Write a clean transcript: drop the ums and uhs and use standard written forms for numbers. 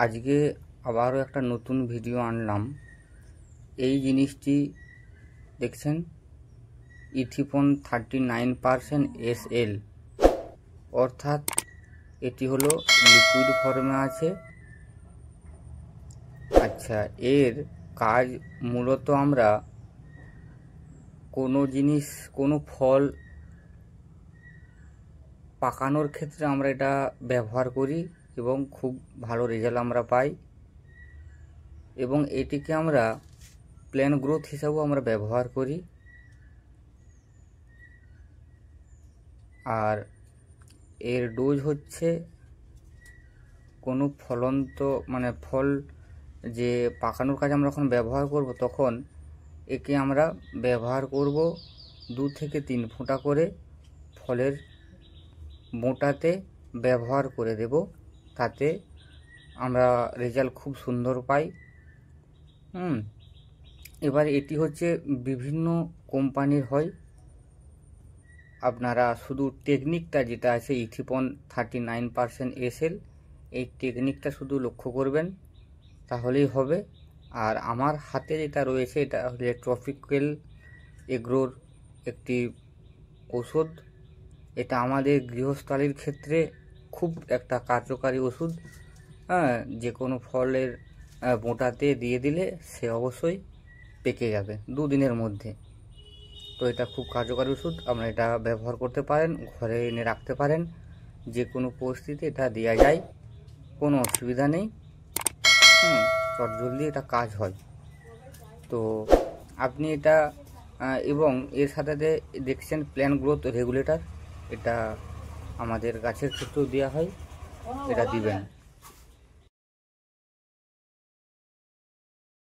আজকে আবারও একটা নতুন ভিডিও আনলাম। এই জিনিসটি দেখছেন ইথিপন 39% SL, অর্থাৎ এটি হলো লিকুইড ফর্মে আছে। আচ্ছা, এর কাজ মূলত আমরা কোনো জিনিস, কোনো ফল পাকানোর ক্ষেত্রে আমরা এটা ব্যবহার করি এবং খুব ভালো রেজাল্ট আমরা পাই। এবং এটিকে আমরা প্ল্যান্ট গ্রোথ হিসাবেও আমরা ব্যবহার করি। আর এর ডোজ হচ্ছে কোনো ফলন্ত ফল যে পাকানোর কাজে আমরা যখন ব্যবহার করব তখন একে আমরা ব্যবহার করব 2 থেকে 3 ফোঁটা করে ফলের মোটাতে ব্যবহার করে দেব, তাতে আমরা রেজাল্ট খুব সুন্দর পাই। এবার এটি হচ্ছে বিভিন্ন কোম্পানির হয়। আপনারা শুধু টেকনিকটা যেটা আছে ইথিপন 39% SL, এই টেকনিকটা শুধু লক্ষ্য করবেন, তাহলেই হবে। আর আমার হাতে যেটা রয়েছে এটা হচ্ছে ট্রপিক্যাল এগ্রোর একটি ওষুধ। এটা আমাদের গৃহস্থালির ক্ষেত্রে খুব একটা কার্যকারী ওষুধ। যে কোনো ফলের মোটাতে দিয়ে দিলে সে অবশ্যই পেকে যাবে 2 দিনের মধ্যে। তো এটা খুব কার্যকারী ওষুধ, আপনারা এটা ব্যবহার করতে পারেন, ঘরে এনে রাখতে পারেন, যে কোনো পরিস্থিতি এটা দেওয়া যায়, কোনো অসুবিধা নেই। চটজলদি এটা কাজ হয়। তো আপনি এটা এবং এর সাথে দেখছেন প্ল্যান্ট গ্রোথ রেগুলেটর, এটা আমাদের গাছের ক্ষেত্রেও দেওয়া হয়, এটা দিবেন।